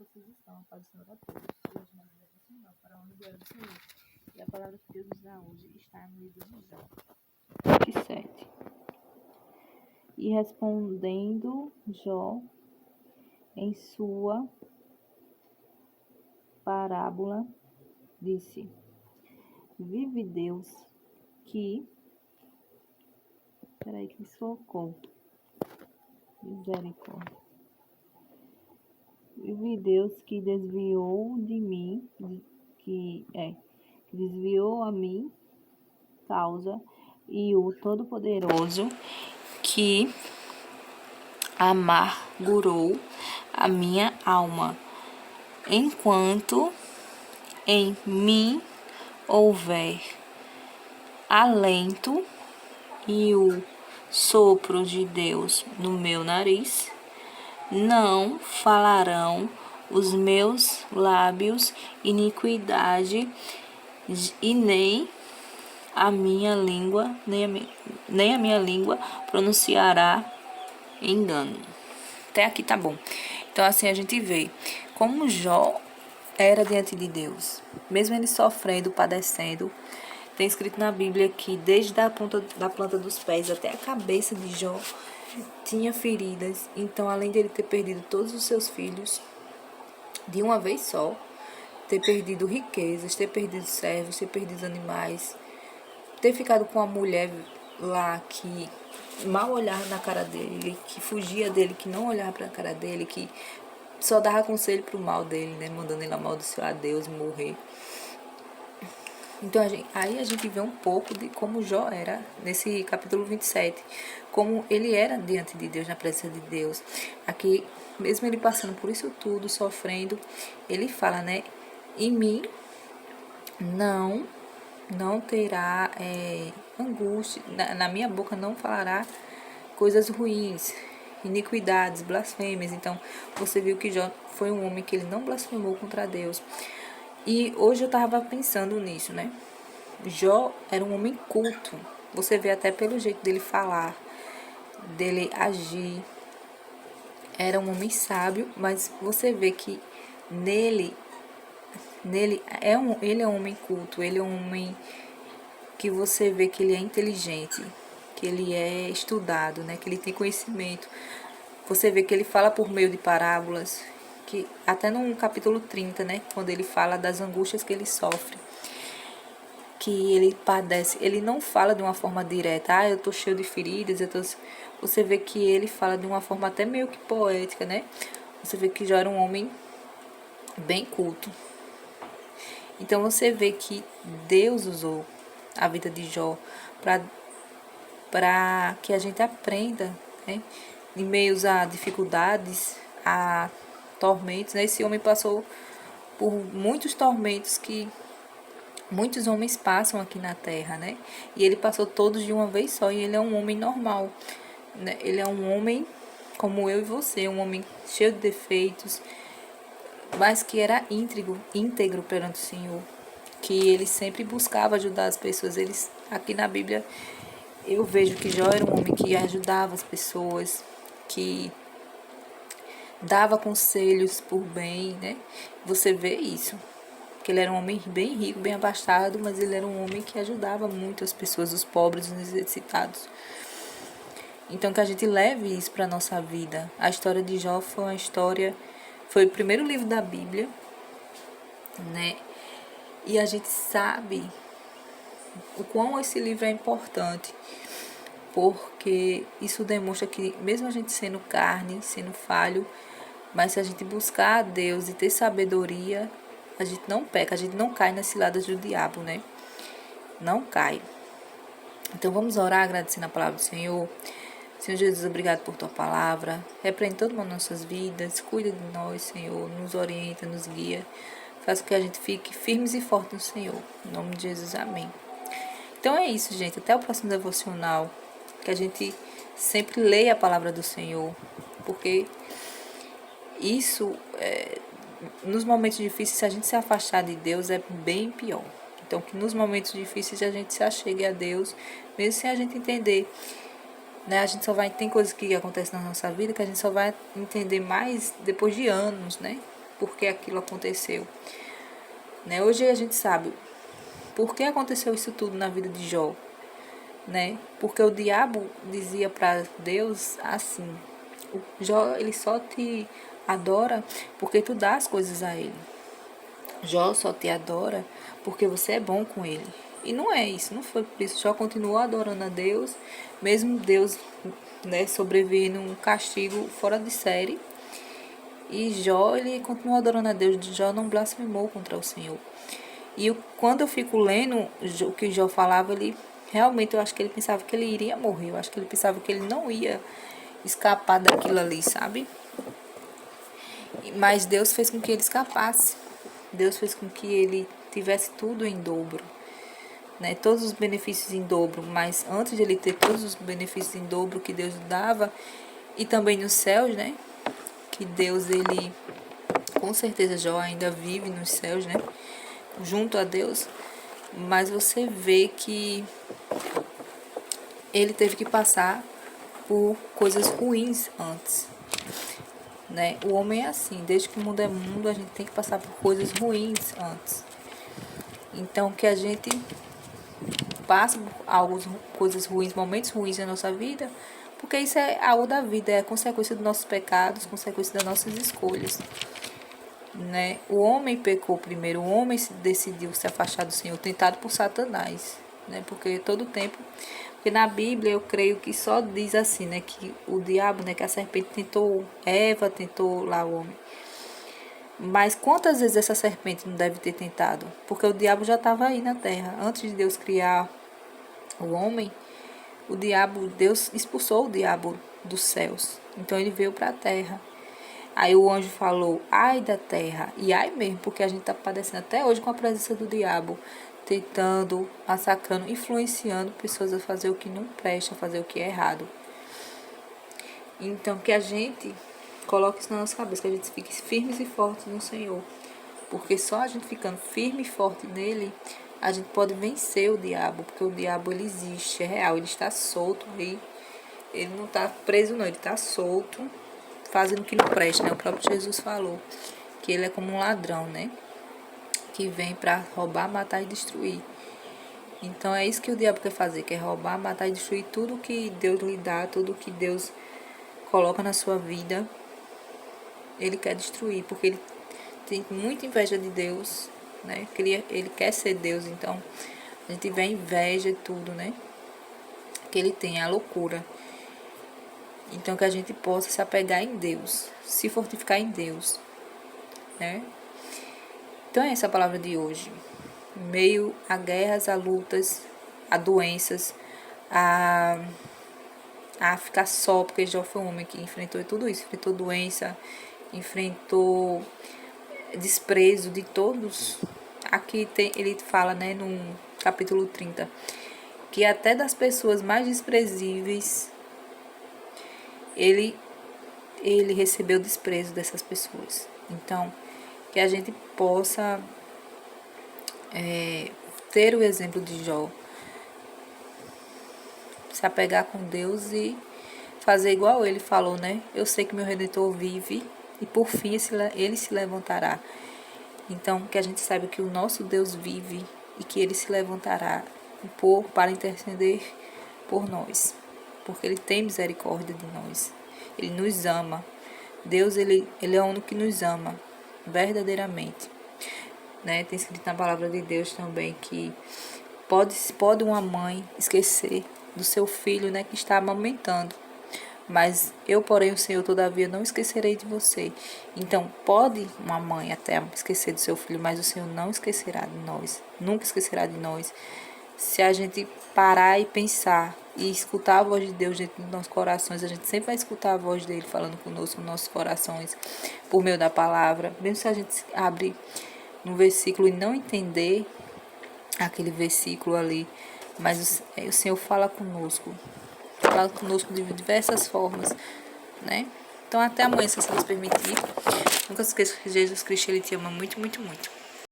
vocês estão? A paz do Senhor a todos. Hoje na Bíblia Devocional para a honra e glória do Senhor. E a palavra que Deus nos dá hoje está no livro de Jó, 27. E respondendo Jó em sua parábola, disse: Vive Deus que... Peraí que me socou. Misericórdia. Vive Deus que desviou de mim, que desviou a mim causa, e o Todo-Poderoso que amargurou a minha alma, enquanto em mim houver alento e o sopro de Deus no meu nariz, não falarão os meus lábios iniquidade, e nem a minha língua pronunciará engano. Até aqui tá bom. Então assim a gente vê como Jó era diante de Deus, mesmo ele sofrendo, padecendo. Tem escrito na Bíblia que desde a ponta da planta dos pés até a cabeça de Jó tinha feridas. Então, além de ele ter perdido todos os seus filhos de uma vez só, ter perdido riquezas, ter perdido servos, ter perdido animais, ter ficado com a mulher lá que mal olhava na cara dele, que fugia dele, que não olhava para a cara dele, que só dava conselho pro mal dele, né? Mandando ele amaldiçoar a Deus e morrer. Então, aí a gente vê um pouco de como Jó era, nesse capítulo 27, como ele era diante de Deus, na presença de Deus. Aqui, mesmo ele passando por isso tudo, sofrendo, ele fala, né? Em mim não terá angústia, na minha boca não falará coisas ruins, iniquidades, blasfêmias. Então, você viu que Jó foi um homem que ele não blasfemou contra Deus. E hoje eu estava pensando nisso, né? Jó era um homem culto. Você vê até pelo jeito dele falar, dele agir. Era um homem sábio, mas você vê que ele é um homem culto. Ele é um homem que você vê que ele é inteligente, que ele é estudado, né? Que ele tem conhecimento. Você vê que ele fala por meio de parábolas, que até no capítulo 30, né? Quando ele fala das angústias que ele sofre, que ele padece, ele não fala de uma forma direta, eu tô cheio de feridas, você vê que ele fala de uma forma até meio que poética, né? Você vê que Jó era um homem bem culto. Então você vê que Deus usou a vida de Jó para que a gente aprenda, né? Em meio a dificuldades, a tormentos, né? Esse homem passou por muitos tormentos que muitos homens passam aqui na Terra, né? E ele passou todos de uma vez só, e ele é um homem normal, né? Ele é um homem como eu e você, um homem cheio de defeitos, mas que era íntegro perante o Senhor, que ele sempre buscava ajudar as pessoas. Aqui na Bíblia eu vejo que Jó era um homem que ajudava as pessoas, que dava conselhos por bem, né? Você vê isso. Que ele era um homem bem rico, bem abastado, mas ele era um homem que ajudava muito as pessoas, os pobres, os necessitados. Então, que a gente leve isso para a nossa vida. A história de Jó foi o primeiro livro da Bíblia, né? E a gente sabe o quão esse livro é importante, porque isso demonstra que, mesmo a gente sendo carne, sendo falho, mas se a gente buscar a Deus e ter sabedoria, a gente não peca, a gente não cai nas ciladas do diabo, né? Não cai. Então vamos orar agradecendo a palavra do Senhor. Senhor Jesus, obrigado por tua palavra. Repreende todo mundo nas nossas vidas. Cuida de nós, Senhor. Nos orienta, nos guia. Faça com que a gente fique firmes e fortes no Senhor. Em nome de Jesus, amém. Então é isso, gente. Até o próximo devocional. Que a gente sempre leia a palavra do Senhor. Porque isso, nos momentos difíceis, se a gente se afastar de Deus, é bem pior. Então, que nos momentos difíceis a gente se achegue a Deus, mesmo sem a gente entender, né? A gente só tem coisas que acontecem na nossa vida que a gente só vai entender mais depois de anos, né? por que aquilo aconteceu. Né? Hoje a gente sabe por que aconteceu isso tudo na vida de Jó. Né? Porque o diabo dizia para Deus assim: o Jó, ele só te adora porque tu dá as coisas a ele. Jó só te adora porque você é bom com ele. E não é isso, não foi por isso. Jó continuou adorando a Deus, mesmo Deus, né, sobrevivendo um castigo fora de série. E Jó, ele continuou adorando a Deus. Jó não blasfemou contra o Senhor. E quando eu fico lendo o que Jó falava, ele realmente, eu acho que ele pensava que ele iria morrer. Eu acho que ele pensava que ele não ia escapar daquilo ali, sabe? Mas Deus fez com que ele escapasse. Deus fez com que ele tivesse tudo em dobro. Né? Todos os benefícios em dobro. Mas antes de ele ter todos os benefícios em dobro que Deus dava, e também nos céus, né? Que Deus, ele, com certeza Jó ainda vive nos céus, né? Junto a Deus. Mas você vê que ele teve que passar por coisas ruins antes. Né? O homem é assim, desde que o mundo é mundo, a gente tem que passar por coisas ruins antes. Então, que a gente passe por coisas ruins, momentos ruins na nossa vida, porque isso é algo da vida, é consequência dos nossos pecados, consequência das nossas escolhas. Né? O homem pecou primeiro, o homem decidiu se afastar do Senhor, tentado por Satanás. Né? Porque todo tempo... Porque na Bíblia eu creio que só diz assim, né, que o diabo, né, que a serpente tentou Eva, tentou lá o homem. Mas quantas vezes essa serpente não deve ter tentado? Porque o diabo já estava aí na terra. Antes de Deus criar o homem, o diabo, Deus expulsou o diabo dos céus. Então ele veio para a terra. Aí o anjo falou: ai da terra. E ai mesmo, porque a gente está padecendo até hoje com a presença do diabo, tentando, massacrando, influenciando pessoas a fazer o que não presta, a fazer o que é errado. Então, que a gente coloque isso na nossa cabeça, que a gente fique firmes e fortes no Senhor. Porque só a gente ficando firme e forte nele, a gente pode vencer o diabo. Porque o diabo, ele existe, é real, ele está solto aí. Ele não está preso não, ele está solto, fazendo o que não presta, né? O próprio Jesus falou que ele é como um ladrão, né? Que vem para roubar, matar e destruir. Então é isso que o diabo quer fazer, quer roubar, matar e destruir tudo que Deus lhe dá, tudo que Deus coloca na sua vida. Ele quer destruir, porque ele tem muita inveja de Deus, né? Ele quer ser Deus, então a gente vê a inveja e tudo, né? Que ele tem, a loucura. Então que a gente possa se apegar em Deus, se fortificar em Deus, né? Então é essa a palavra de hoje. Em meio a guerras, a lutas, a doenças, a ficar só, porque Jó foi um homem que enfrentou tudo isso, enfrentou doença, enfrentou desprezo de todos. Aqui ele fala, né, no capítulo 30, que até das pessoas mais desprezíveis, ele recebeu o desprezo dessas pessoas. Então, que a gente possa ter o exemplo de Jó, se apegar com Deus e fazer igual ele falou, né? Eu sei que meu Redentor vive e por fim ele se levantará. Então, que a gente saiba que o nosso Deus vive e que ele se levantará para interceder por nós, porque ele tem misericórdia de nós. Ele nos ama. Deus, ele é o único que nos ama verdadeiramente. Né? Tem escrito na palavra de Deus também que pode uma mãe esquecer do seu filho, né, que está amamentando, mas eu, porém, o Senhor, todavia, não esquecerei de você. Então, pode uma mãe até esquecer do seu filho, mas o Senhor não esquecerá de nós, nunca esquecerá de nós. Se a gente parar e pensar e escutar a voz de Deus dentro dos nossos corações, a gente sempre vai escutar a voz dele falando conosco nos nossos corações, por meio da palavra. Mesmo se a gente abre no versículo e não entender aquele versículo ali, mas o Senhor fala conosco de diversas formas, né? Então até amanhã, se Deus permitir. Nunca se esqueça que Jesus Cristo, ele te ama muito, muito, muito.